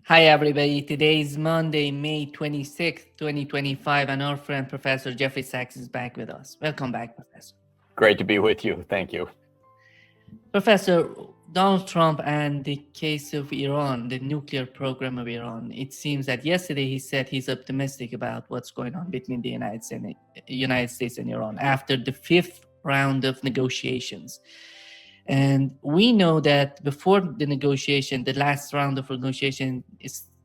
Hi, everybody. Today is Monday, May 26th, 2025, and our friend Professor Jeffrey Sachs is back with us. Welcome back, Professor. Great to be with you. Thank you. Professor, Donald Trump and the case of Iran, the nuclear program of Iran, it seems that yesterday he said he's optimistic about what's going on between the United States and Iran after the fifth round of negotiations. And we know that before the negotiation, the last round of negotiation,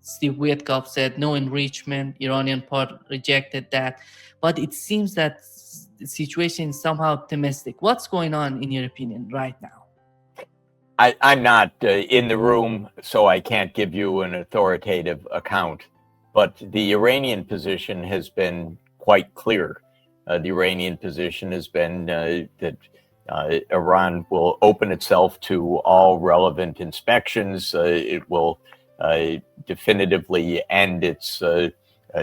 Steve Witkoff said no enrichment. Iranian part rejected that. But it seems that the situation is somehow optimistic. What's going on, in your opinion, right now? I'm not in the room, so I can't give you an authoritative account. But the Iranian position has been quite clear. The Iranian position has been that Iran will open itself to all relevant inspections. It will definitively end its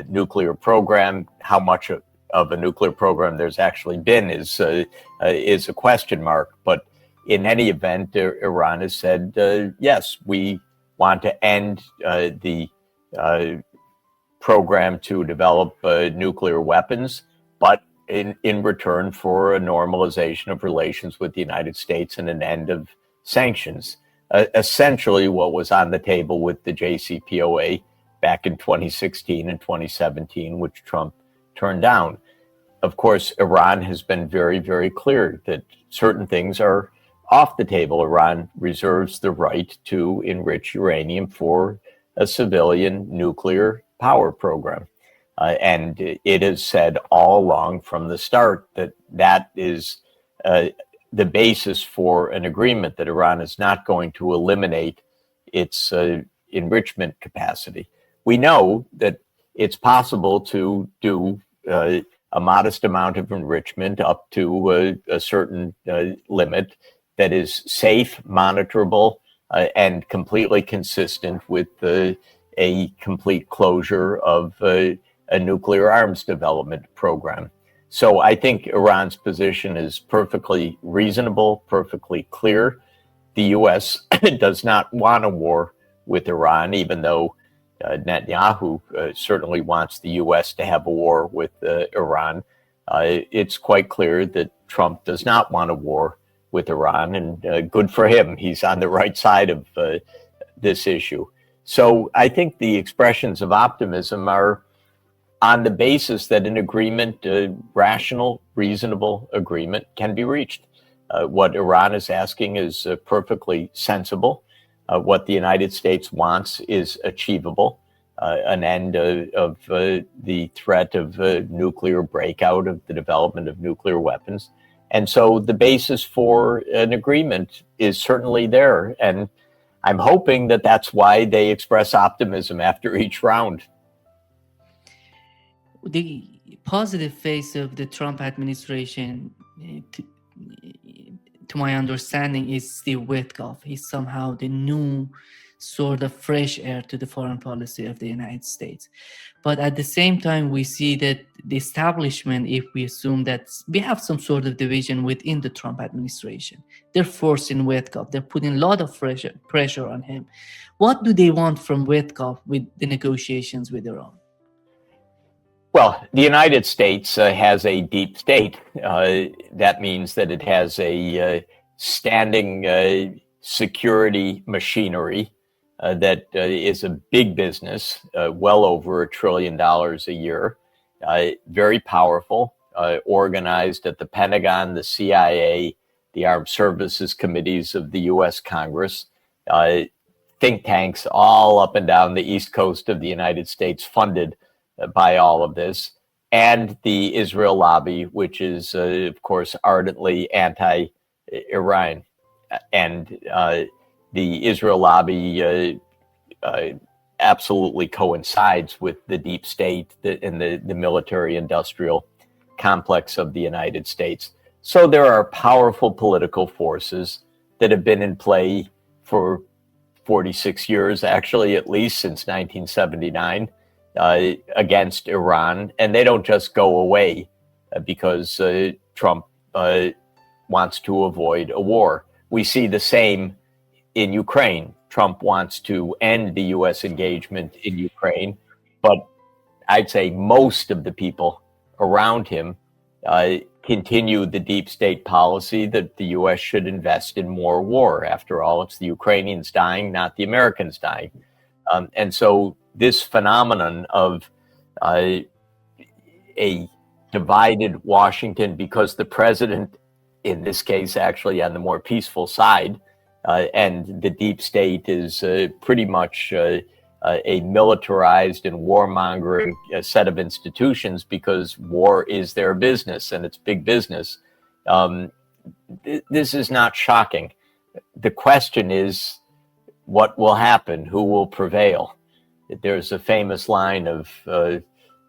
nuclear program. How much of a nuclear program there's actually been is a question mark. But in any event, Iran has said, yes, we want to end the program to develop nuclear weapons, but in return for a normalization of relations with the United States and an end of sanctions. Essentially what was on the table with the JCPOA back in 2016 and 2017, which Trump turned down. Of course, Iran has been very, very clear that certain things are off the table. Iran reserves the right to enrich uranium for a civilian nuclear power program. And it has said all along from the start that that is the basis for an agreement, that Iran is not going to eliminate its enrichment capacity. We know that it's possible to do a modest amount of enrichment up to a certain limit that is safe, monitorable, and completely consistent with a complete closure of a nuclear arms development program. So I think Iran's position is perfectly reasonable, perfectly clear. The U.S. does not want a war with Iran, even though Netanyahu certainly wants the U.S. to have a war with Iran. It's quite clear that Trump does not want a war with Iran, and good for him. He's on the right side of this issue. So I think the expressions of optimism are on the basis that an agreement, a rational, reasonable agreement, can be reached. What Iran is asking is perfectly sensible. What the United States wants is achievable. An end of the threat of nuclear breakout, of the development of nuclear weapons. And so the basis for an agreement is certainly there. And I'm hoping that that's why they express optimism after each round. The positive face of the Trump administration, to my understanding, is Steve Witkoff. He's somehow the new sort of fresh air to the foreign policy of the United States. But at the same time, we see that the establishment, if we assume that we have some sort of division within the Trump administration, they're forcing Witkoff. They're putting a lot of pressure on him. What do they want from Witkoff with the negotiations with Iran? Well, the United States has a deep state. That means that it has a standing security machinery that is a big business, well over $1 trillion a year, very powerful, organized at the Pentagon, the CIA, the Armed Services Committees of the U.S. Congress, think tanks all up and down the East Coast of the United States funded by all of this, and the Israel lobby, which is, of course, ardently anti-Iran. And the Israel lobby absolutely coincides with the deep state and the military-industrial complex of the United States. So there are powerful political forces that have been in play for 46 years, actually, at least since 1979, against Iran. And they don't just go away because Trump wants to avoid a war. We see the same in Ukraine. Trump wants to end the U.S. engagement in Ukraine, but I'd say most of the people around him continue the deep state policy that the U.S. should invest in more war. After all, it's the Ukrainians dying, not the Americans dying. And so this phenomenon of a divided Washington, because the president, in this case, actually on the more peaceful side, and the deep state is pretty much a militarized and warmongering set of institutions, because war is their business and it's big business. This is not shocking. The question is, what will happen? Who will prevail? There's a famous line of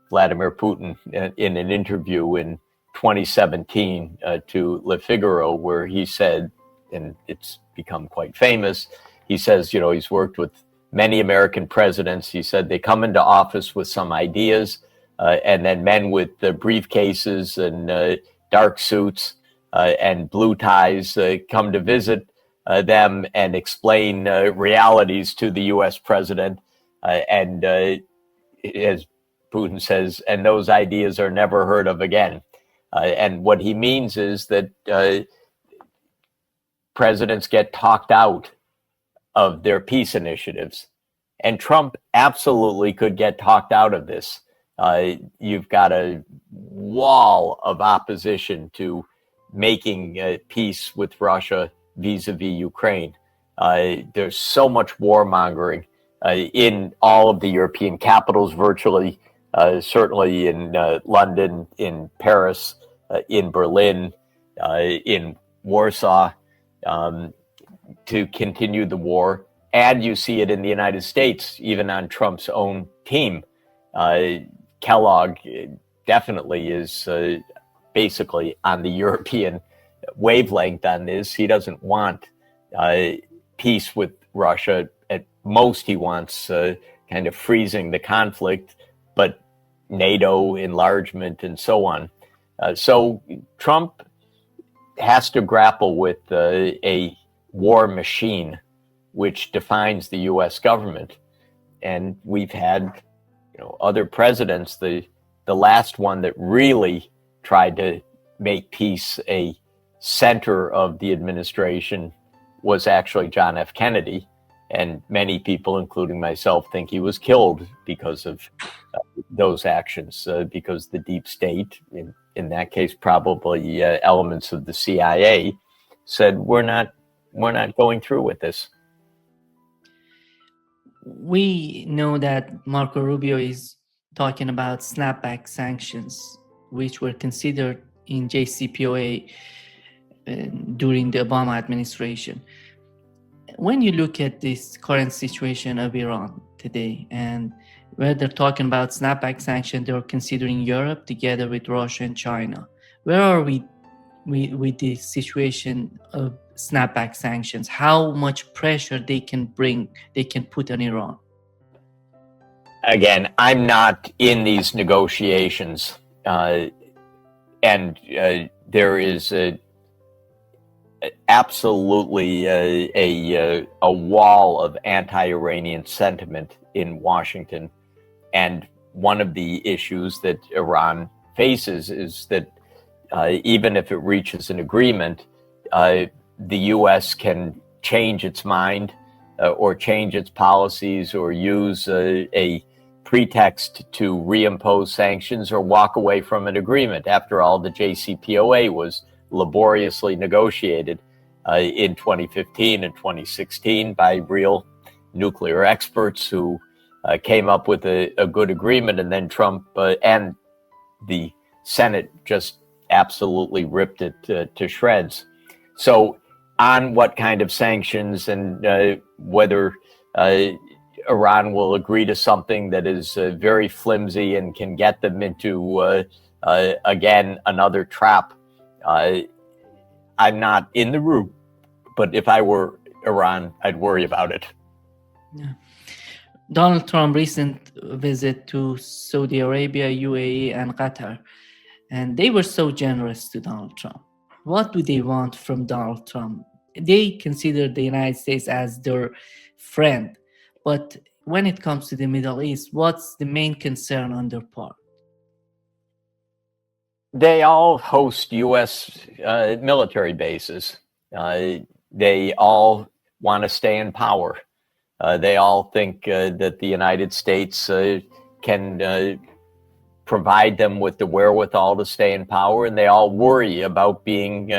Vladimir Putin in an interview in 2017 to Le Figaro, where he said, and it's become quite famous, he says, he's worked with many American presidents. He said they come into office with some ideas, and then men with briefcases and dark suits and blue ties come to visit them and explain realities to the U.S. president. And as Putin says, and those ideas are never heard of again. And what he means is that presidents get talked out of their peace initiatives. And Trump absolutely could get talked out of this. You've got a wall of opposition to making peace with Russia vis-a-vis Ukraine. There's so much warmongering in all of the European capitals, virtually, certainly in London, in Paris, in Berlin, in Warsaw, to continue the war. And you see it in the United States, even on Trump's own team. Kellogg definitely is basically on the European wavelength on this. He doesn't want peace with Russia. At most, he wants kind of freezing the conflict, but NATO enlargement and so on. So Trump has to grapple with a war machine which defines the U.S. government. And we've had other presidents. The last one that really tried to make peace a center of the administration was actually John F. Kennedy. And many people, including myself, think he was killed because of those actions, because the deep state, in that case, probably elements of the CIA, said, we're not going through with this. We know that Marco Rubio is talking about snapback sanctions, which were considered in JCPOA during the Obama administration. When you look at this current situation of Iran today, and where they're talking about snapback sanctions, they're considering Europe together with Russia and China. Where are we with the situation of snapback sanctions? How much pressure they can put on Iran? Again, I'm not in these negotiations, and there is absolutely a wall of anti-Iranian sentiment in Washington. And one of the issues that Iran faces is that even if it reaches an agreement, the U.S. can change its mind or change its policies or use a pretext to reimpose sanctions or walk away from an agreement. After all, the JCPOA was laboriously negotiated in 2015 and 2016 by real nuclear experts who came up with a good agreement, and then Trump and the Senate just absolutely ripped it to shreds. So on what kind of sanctions and whether Iran will agree to something that is very flimsy and can get them into, again, another trap, I'm not in the room, but if I were Iran, I'd worry about it. Yeah. Donald Trump's recent visit to Saudi Arabia, UAE, and Qatar, and they were so generous to Donald Trump. What do they want from Donald Trump they consider the United States as their friend. But when it comes to the Middle East, what's the main concern on their part? They all host U.S. Military bases. They all want to stay in power. They all think that the United States can provide them with the wherewithal to stay in power, and they all worry about being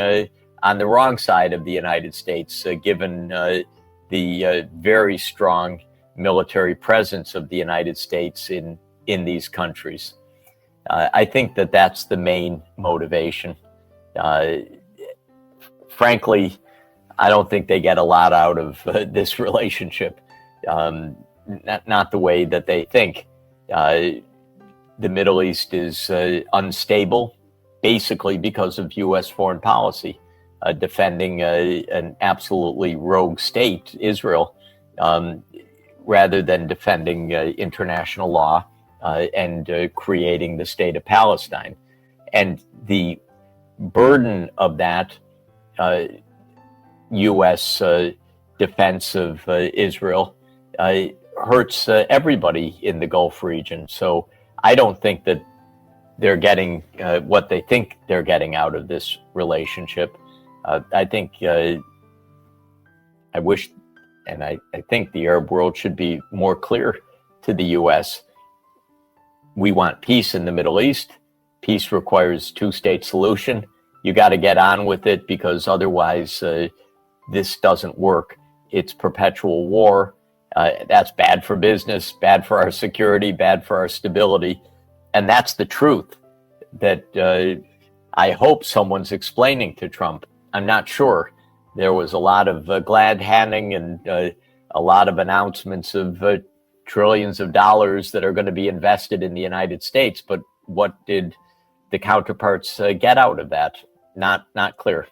on the wrong side of the United States, given the very strong military presence of the United States in these countries. I think that that's the main motivation. Frankly, I don't think they get a lot out of this relationship, not the way that they think. The Middle East is unstable, basically because of U.S. foreign policy, defending an absolutely rogue state, Israel, rather than defending international law and creating the state of Palestine. And the burden of that U.S. Defense of Israel hurts everybody in the Gulf region. So I don't think that they're getting what they think they're getting out of this relationship. I think I wish, and I think the Arab world should be more clear to the U.S. We want peace in the Middle East. Peace requires two-state solution. You got to get on with it, because otherwise this doesn't work. It's perpetual war. That's bad for business, bad for our security, bad for our stability. And that's the truth that I hope someone's explaining to Trump. I'm not sure. There was a lot of glad handing and a lot of announcements of trillions of dollars that are going to be invested in the United States. But what did the counterparts get out of that? Not clear.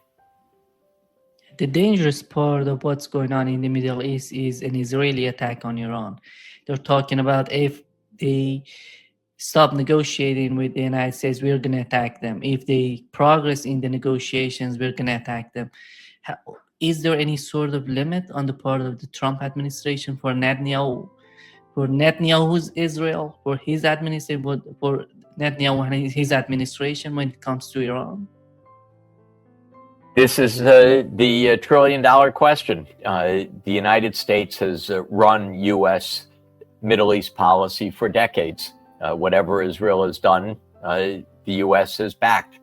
The dangerous part of what's going on in the Middle East is an Israeli attack on Iran. They're talking about if they stop negotiating with the United States, we're going to attack them. If they progress in the negotiations, we're going to attack them. Is there any sort of limit on the part of the Trump administration for Netanyahu, for Netanyahu's Israel, for his administration, for Netanyahu and his administration when it comes to Iran? This is the trillion-dollar question. The United States has run U.S. Middle East policy for decades. Whatever Israel has done, the U.S. has backed.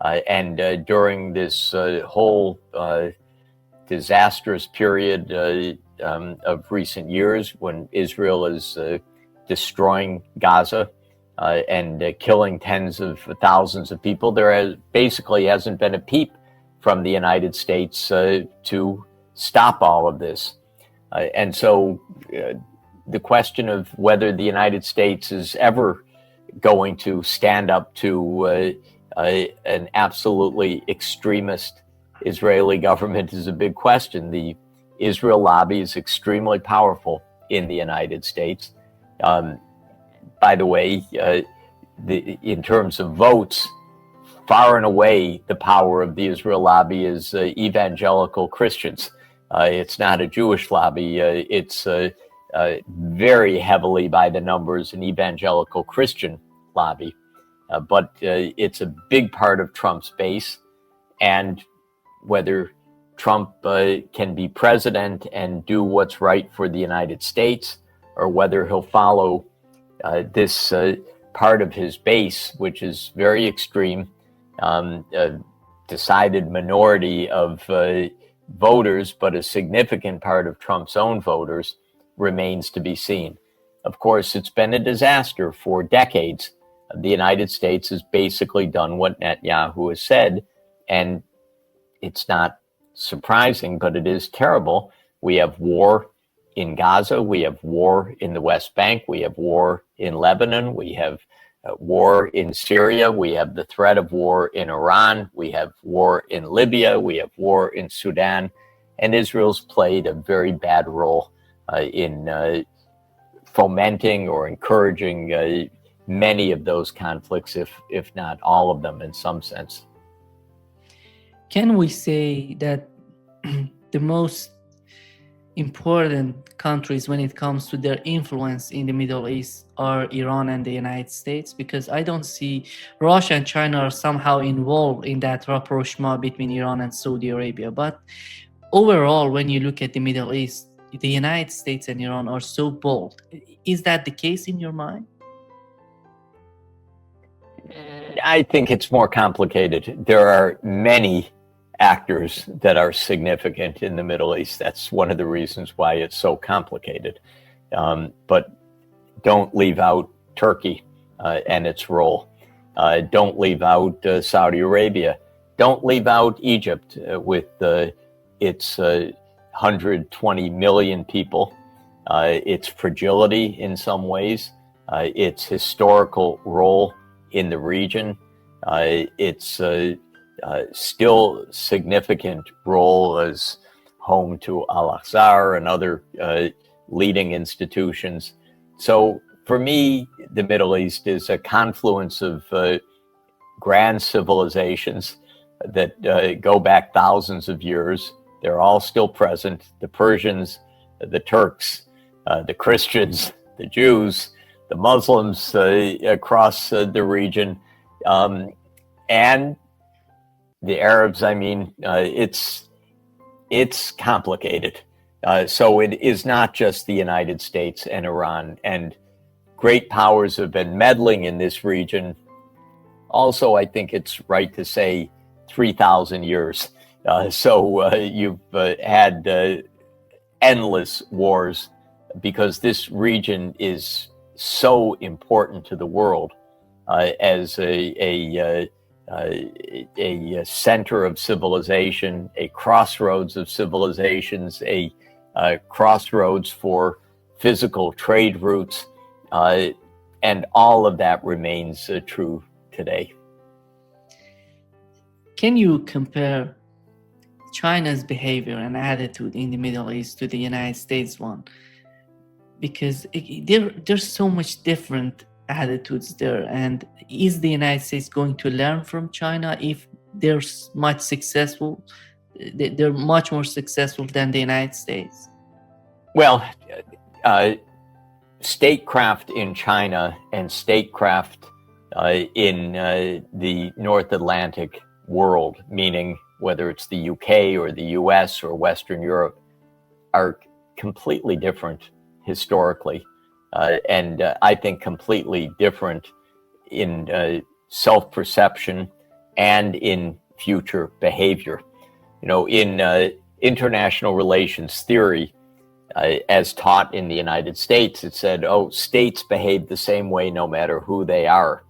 And during this whole disastrous period of recent years, when Israel is destroying Gaza and killing tens of thousands of people, there basically hasn't been a peep from the United States to stop all of this. And so the question of whether the United States is ever going to stand up to an absolutely extremist Israeli government is a big question. The Israel lobby is extremely powerful in the United States. By the way, in terms of votes, far and away, the power of the Israel lobby is evangelical Christians. It's not a Jewish lobby. It's very heavily by the numbers an evangelical Christian lobby. But it's a big part of Trump's base. And whether Trump can be president and do what's right for the United States, or whether he'll follow this part of his base, which is very extreme, a decided minority of voters, but a significant part of Trump's own voters, remains to be seen. Of course, it's been a disaster for decades. The United States has basically done what Netanyahu has said, and it's not surprising, but it is terrible. We have war in Gaza, we have war in the West Bank, we have war in Lebanon, we have war in Syria, we have the threat of war in Iran, we have war in Libya, we have war in Sudan, and Israel's played a very bad role in fomenting or encouraging many of those conflicts, if not all of them in some sense. Can we say that the most important countries when it comes to their influence in the Middle East are Iran and the United States, because I don't see Russia and China are somehow involved in that rapprochement between Iran and Saudi Arabia. But overall, when you look at the Middle East, the United States and Iran are so bold. Is that the case in your mind? I think it's more complicated. There are many actors that are significant in the Middle East. That's one of the reasons why it's so complicated. But don't leave out Turkey and its role. Don't leave out Saudi Arabia. Don't leave out Egypt with its 120 million people, its fragility in some ways, its historical role in the region, its still significant role as home to Al-Aqsa and other leading institutions. So for me, the Middle East is a confluence of grand civilizations that go back thousands of years. They're all still present. The Persians, the Turks, the Christians, the Jews, the Muslims across the region, and the Arabs. I mean, it's complicated. So it is not just the United States and Iran, and great powers have been meddling in this region. Also, I think it's right to say 3,000 years. So you've had endless wars, because this region is so important to the world as a center of civilization, a crossroads of civilizations, a crossroads for physical trade routes, and all of that remains true today. Can you compare China's behavior and attitude in the Middle East to the United States one? Because there's so much different attitudes there. And is the United States going to learn from China if they're much successful? They're much more successful than the United States. Well, statecraft in China and statecraft in the North Atlantic world, meaning whether it's the UK or the US or Western Europe, are completely different historically, and I think completely different in self-perception and in future behavior. You know, in international relations theory, as taught in the United States, it said, oh, states behave the same way no matter who they are.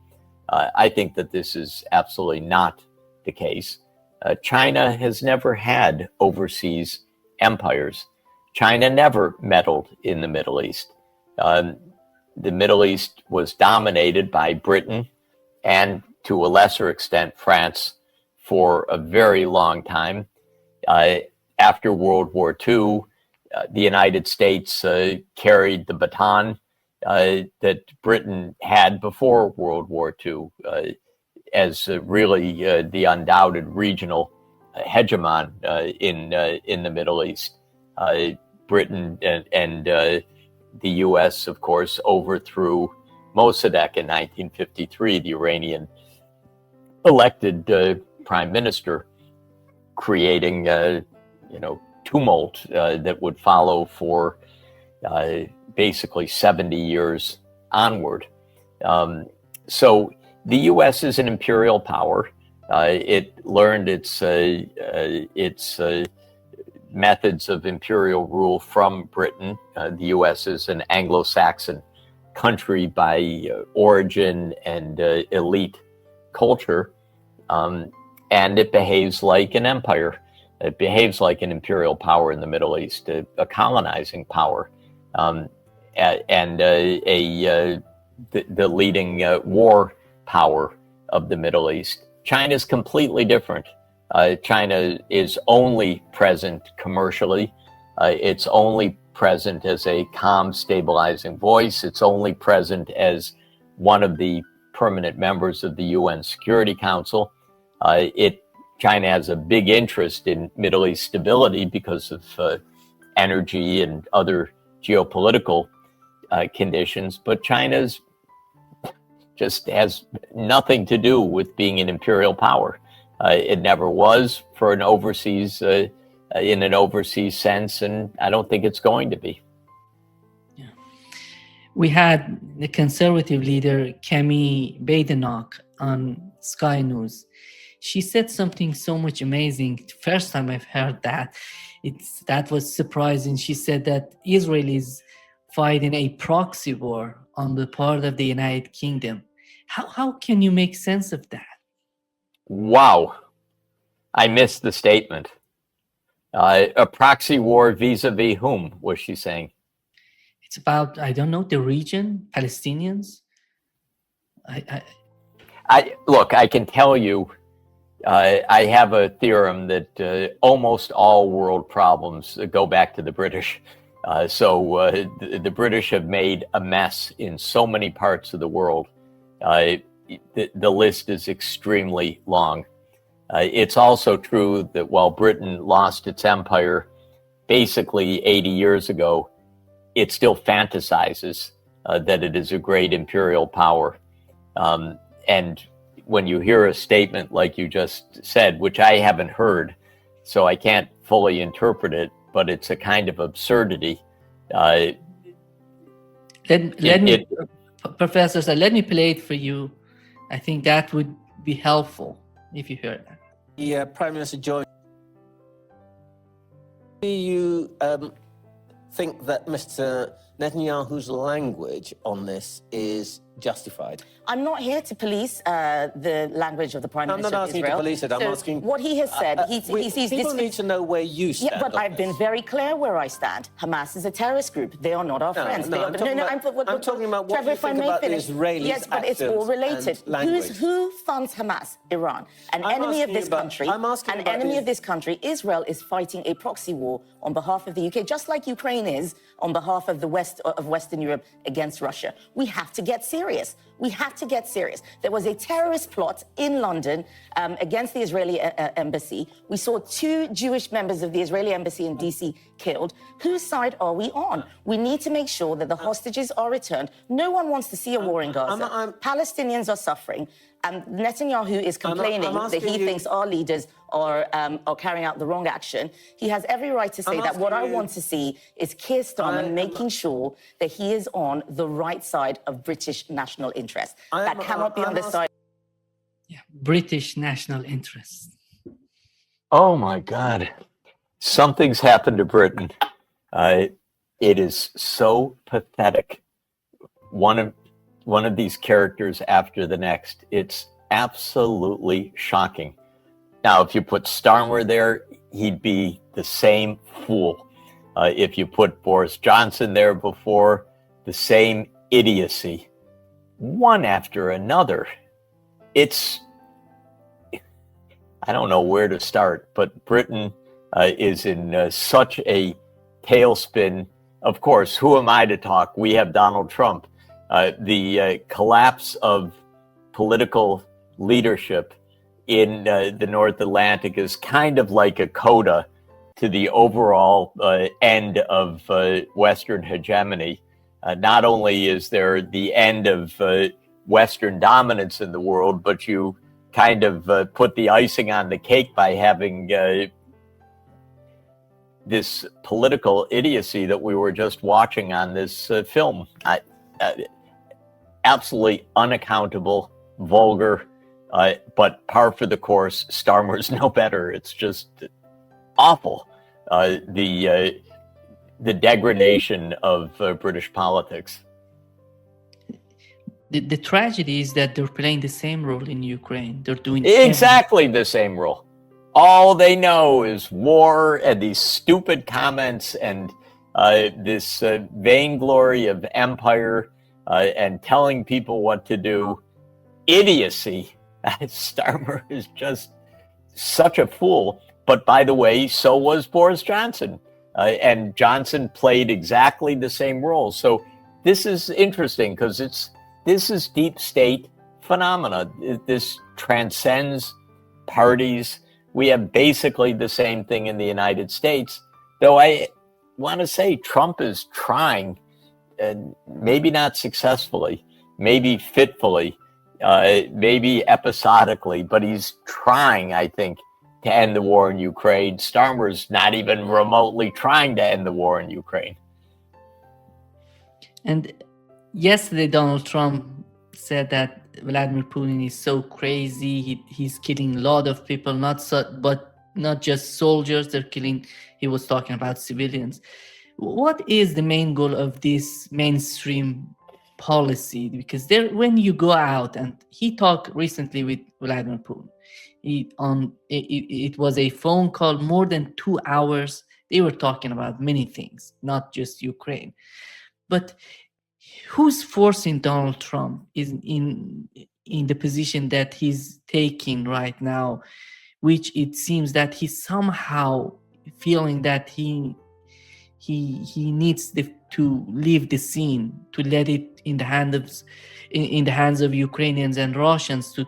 I think that this is absolutely not the case. China has never had overseas empires. China never meddled in the Middle East. The Middle East was dominated by Britain and, to a lesser extent, France for a very long time. After World War II, the United States carried the baton that Britain had before World War II as really the undoubted regional hegemon in the Middle East. Britain and the U.S., of course, overthrew Mossadegh in 1953, the Iranian elected prime minister, creating tumult that would follow for basically 70 years onward. So the U.S. is an imperial power. It learned its methods of imperial rule from Britain. The U.S. is an Anglo-Saxon country by origin and elite culture, and it behaves like an empire. It behaves like an imperial power in the Middle East, a colonizing power, and the leading war power of the Middle East. China is completely different. China is only present commercially. It's only present as a calm, stabilizing voice. It's only present as one of the permanent members of the UN Security Council. It China has a big interest in Middle East stability because of energy and other geopolitical conditions, but China's just has nothing to do with being an imperial power. It never was for an overseas, in an overseas sense, and I don't think it's going to be. Yeah. We had the conservative leader Kemi Badenoch on Sky News. She said something so much amazing. First time I've heard that. That was surprising. She said that Israel is fighting a proxy war on the part of the United Kingdom. How can you make sense of that? Wow. I missed the statement. A proxy war vis-a-vis whom, was she saying? It's about, I don't know, the region, Palestinians. Look, I can tell you, I have a theorem that almost all world problems go back to the British. The British have made a mess in so many parts of the world. The list is extremely long. It's also true that while Britain lost its empire basically 80 years ago, it still fantasizes that it is a great imperial power. And when you hear a statement like you just said, which I haven't heard, so I can't fully interpret it, but it's a kind of absurdity. Professor, so let me play it for you. I think that would be helpful if you hear that. Yeah, Prime Minister joined. Do you think that Mr. Netanyahu's language on this is justified? I'm not here to police the language of the Prime Minister of Israel. I'm not asking you to police it. I'm asking what he has said. He sees people need to know where you stand. Yeah, but I've been very clear where I stand. Hamas is a terrorist group. They are not our friends. I'm talking about what Trevor, you think about the Israelis' Yes, but it's all related. Who funds Hamas? Iran. An enemy of this country. An enemy of this country. Israel is fighting a proxy war on behalf of the UK, just like Ukraine is on behalf of the Western Europe against Russia. We have to get serious. We have to get serious. There was a terrorist plot in London against the Israeli embassy. We saw 2 Jewish members of the Israeli embassy in DC killed. Whose side are we on? We need to make sure that the hostages are returned. No one wants to see a war in Gaza. Palestinians are suffering. And Netanyahu is complaining that he thinks our leaders are carrying out the wrong action. He has every right to say that. What I want to see is Keir Starmer making sure that he is on the right side of British national interest. That cannot be on the side. Yeah, British national interest. Oh my God. Something's happened to Britain. It is so pathetic. One of these characters after the next. It's absolutely shocking. Now, if you put Starmer there, he'd be the same fool. If you put Boris Johnson there before, the same idiocy. One after another. I don't know where to start, but Britain is in such a tailspin. Of course, who am I to talk? We have Donald Trump. The collapse of political leadership in the North Atlantic is kind of like a coda to the overall end of Western hegemony. Not only is there the end of Western dominance in the world, but you kind of put the icing on the cake by having this political idiocy that we were just watching on this film. Absolutely unaccountable, vulgar, but par for the course. Starmer's no better. It's just awful. The degradation of British politics. The tragedy is that they're playing the same role in Ukraine. They're doing exactly the same role. All they know is war and these stupid comments and this vainglory of empire and telling people what to do. Idiocy. Starmer is just such a fool. But by the way, so was Boris Johnson. And Johnson played exactly the same role. So this is interesting because this is deep state phenomena. This transcends parties. we have basically the same thing in the United States, though I want to say Trump is trying, maybe not successfully, maybe fitfully, maybe episodically, but he's trying, I think, to end the war in Ukraine. Starmer's not even remotely trying to end the war in Ukraine. And yesterday, Donald Trump said that Vladimir Putin is so crazy. He's killing a lot of people, but not just soldiers. They're killing. He was talking about civilians. What is the main goal of this mainstream policy? Because when you go out, and he talked recently with Vladimir Putin, it was a phone call, more than 2 hours. They were talking about many things, not just Ukraine. But who's forcing Donald Trump in the position that he's taking right now, which it seems that he's somehow feeling that he needs to leave the scene, to let it in the hands of Ukrainians and Russians to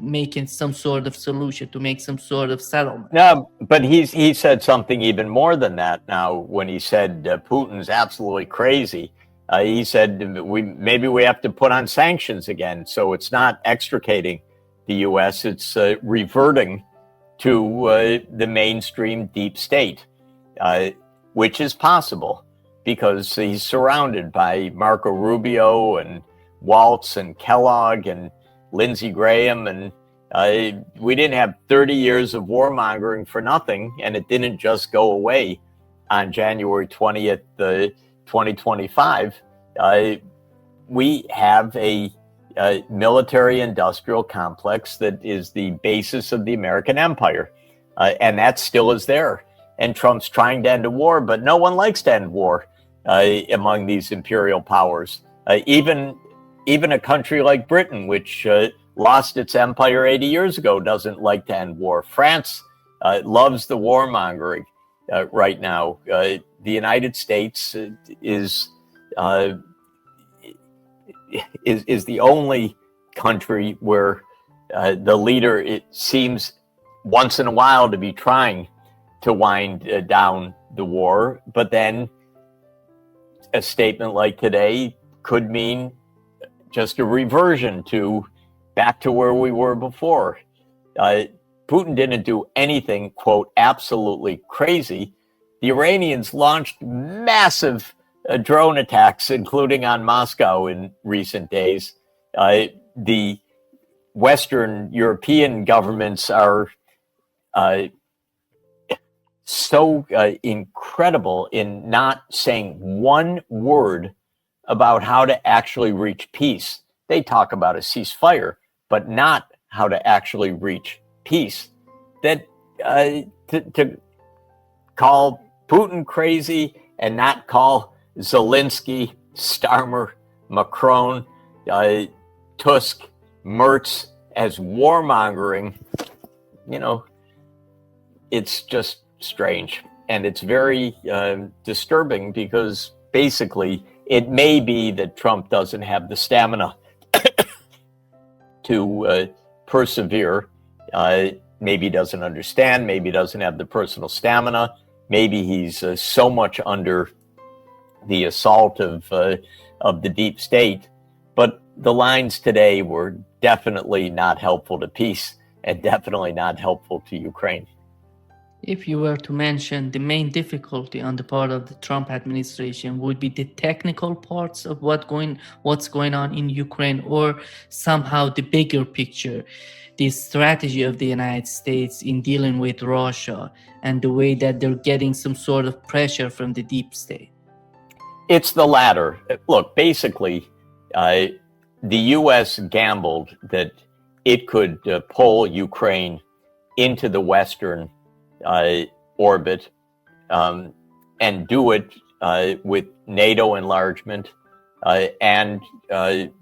make it some sort of solution, to make some sort of settlement. No, but he said something even more than that now when he said Putin's absolutely crazy. He said maybe we have to put on sanctions again. So it's not extricating the U.S., it's reverting to the mainstream deep state, which is possible because he's surrounded by Marco Rubio and Waltz and Kellogg and Lindsey Graham. And we didn't have 30 years of warmongering for nothing, and it didn't just go away on January 20th, 2025. We have a military-industrial complex that is the basis of the American empire, and that still is there. And Trump's trying to end a war, but no one likes to end war among these imperial powers. Even a country like Britain, which lost its empire 80 years ago, doesn't like to end war. France loves the warmongering right now. The United States is the only country where the leader, it seems once in a while, to be trying to wind down the war, but then a statement like today could mean just a reversion back to where we were before. Putin didn't do anything, quote, absolutely crazy. The Iranians launched massive drone attacks, including on Moscow in recent days. The Western European governments are so incredible in not saying one word about how to actually reach peace. They talk about a ceasefire, but not how to actually reach peace. That to call Putin crazy and not call Zelensky, Starmer, Macron, Tusk, Merz as warmongering, it's just strange. And it's very disturbing because basically it may be that Trump doesn't have the stamina to persevere. Maybe he doesn't understand. Maybe he doesn't have the personal stamina. Maybe he's so much under the assault of the deep state. But the lines today were definitely not helpful to peace and definitely not helpful to Ukraine. If you were to mention the main difficulty on the part of the Trump administration, would be the technical parts of what's going on in Ukraine, or somehow the bigger picture, the strategy of the United States in dealing with Russia and the way that they're getting some sort of pressure from the deep state? It's the latter. Look, basically, the U.S. gambled that it could pull Ukraine into the Western orbit and do it with NATO enlargement and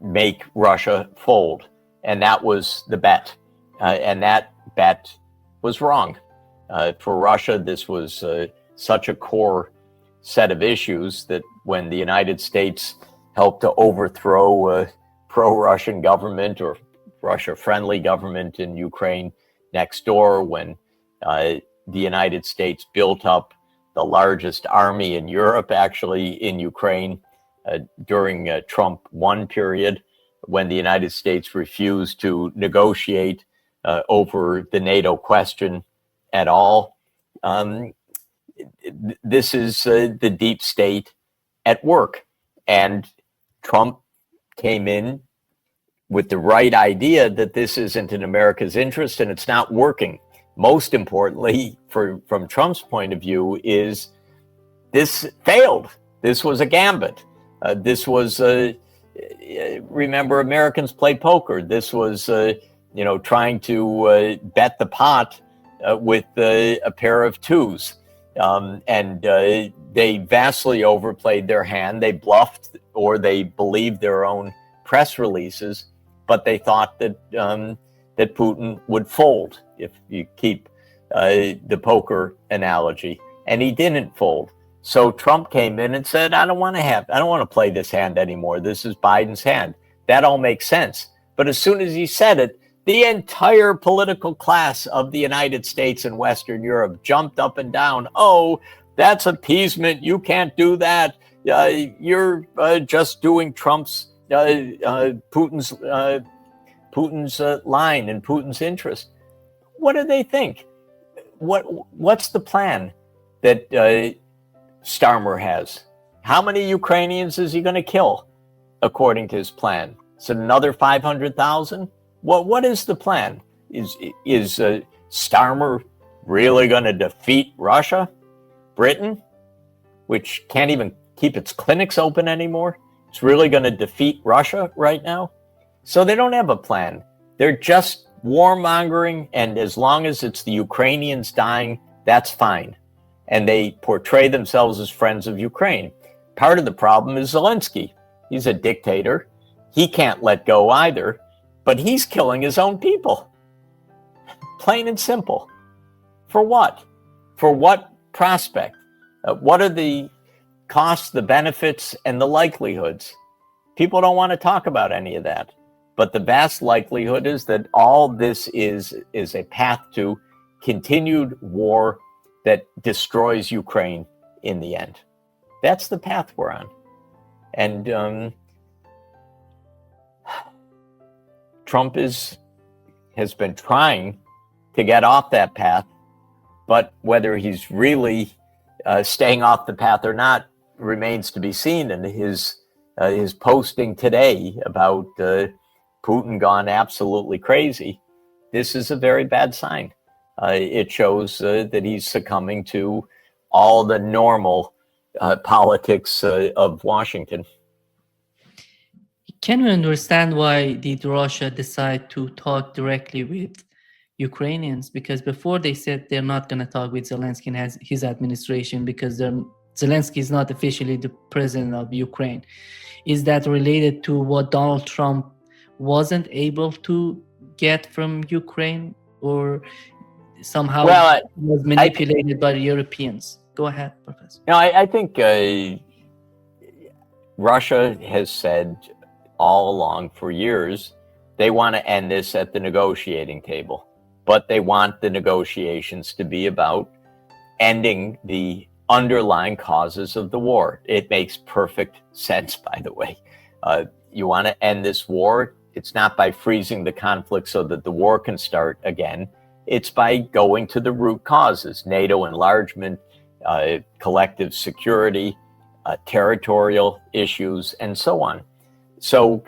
make Russia fold. And that was the bet. And that bet was wrong. For Russia, this was such a core set of issues that when the United States helped to overthrow a pro-Russian government or Russia-friendly government in Ukraine next door, when The United States built up the largest army in Europe, actually in Ukraine, during Trump 1 period, when the United States refused to negotiate over the NATO question at all. This is the deep state at work. And Trump came in with the right idea that this isn't in America's interest and it's not working. Most importantly, from Trump's point of view, is this failed. This was a gambit. This was, remember, Americans play poker. This was, trying to bet the pot with a pair of twos. And they vastly overplayed their hand. They bluffed, or they believed their own press releases, but they thought that that Putin would fold, if you keep the poker analogy, and he didn't fold. So Trump came in and said, I don't want to play this hand anymore. This is Biden's hand. That all makes sense. But as soon as he said it, the entire political class of the United States and Western Europe jumped up and down. Oh, that's appeasement. You can't do that. You're just doing Trump's, Putin's line in Putin's interest. What do they think? What's the plan that Starmer has? How many Ukrainians is he going to kill, according to his plan? Is it another 500,000? What is the plan? Is Starmer really going to defeat Russia, Britain, which can't even keep its clinics open anymore? It's really going to defeat Russia right now? So they don't have a plan. They're just warmongering, and as long as it's the Ukrainians dying, that's fine. And they portray themselves as friends of Ukraine. Part of the problem is Zelensky. He's a dictator. He can't let go either, but he's killing his own people. Plain and simple. For what? For what prospect? What are the costs, the benefits, and the likelihoods? People don't want to talk about any of that. But the vast likelihood is that all this is a path to continued war that destroys Ukraine in the end. That's the path we're on. And Trump has been trying to get off that path, but whether he's really staying off the path or not remains to be seen. And his posting today about Putin gone absolutely crazy, this is a very bad sign. It shows that he's succumbing to all the normal politics of Washington. Can you understand why did Russia decide to talk directly with Ukrainians? Because before they said they're not going to talk with Zelensky and his administration because Zelensky is not officially the president of Ukraine. Is that related to what Donald Trump wasn't able to get from Ukraine, or somehow was manipulated by the Europeans? Go ahead, Professor. I think Russia has said all along for years they want to end this at the negotiating table, but they want the negotiations to be about ending the underlying causes of the war. It makes perfect sense, by the way. You want to end this war. It's not by freezing the conflict so that the war can start again. It's by going to the root causes: NATO enlargement, collective security, territorial issues, and so on. So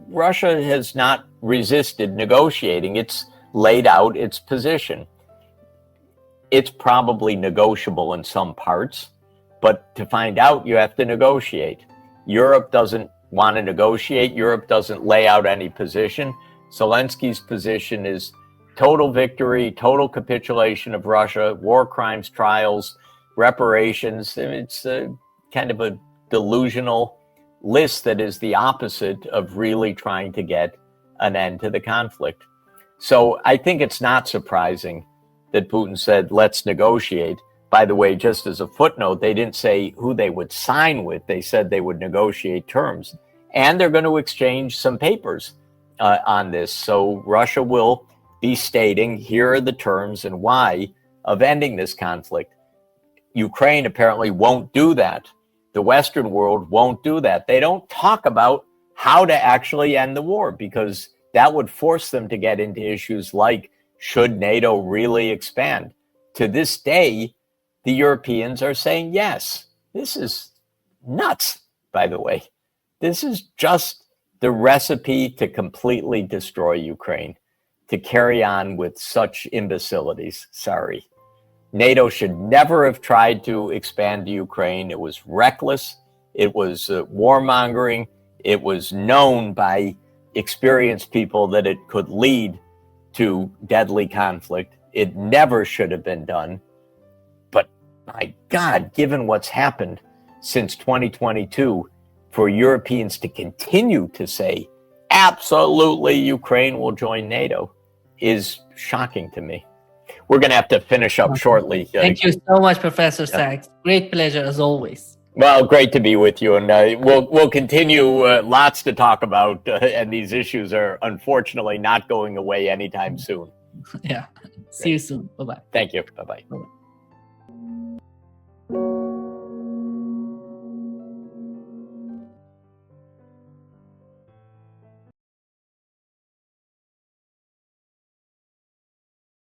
Russia has not resisted negotiating. It's laid out its position. It's probably negotiable in some parts, but to find out, you have to negotiate. Europe doesn't want to negotiate. Europe doesn't lay out any position. Zelensky's position is total victory, total capitulation of Russia, war crimes trials, reparations. It's kind of a delusional list that is the opposite of really trying to get an end to the conflict. So I think it's not surprising that Putin said, let's negotiate. By the way, just as a footnote, they didn't say who they would sign with. They said they would negotiate terms. And they're going to exchange some papers on this. So Russia will be stating, here are the terms and why of ending this conflict. Ukraine apparently won't do that. The Western world won't do that. They don't talk about how to actually end the war, because that would force them to get into issues like, should NATO really expand? To this day, the Europeans are saying yes. This is nuts, by the way. This is just the recipe to completely destroy Ukraine, to carry on with such imbecilities. Sorry. NATO should never have tried to expand to Ukraine. It was reckless. It was warmongering. It was known by experienced people that it could lead to deadly conflict. It never should have been done. But my God, given what's happened since 2022, for Europeans to continue to say, absolutely, Ukraine will join NATO, is shocking to me. We're going to have to finish up shortly. Thank you so much, Professor Sachs. Great pleasure as always. Well, great to be with you, and we'll continue. Lots to talk about, and these issues are unfortunately not going away anytime soon. Yeah. See you soon. Bye-bye. Thank you. Bye-bye. Bye-bye.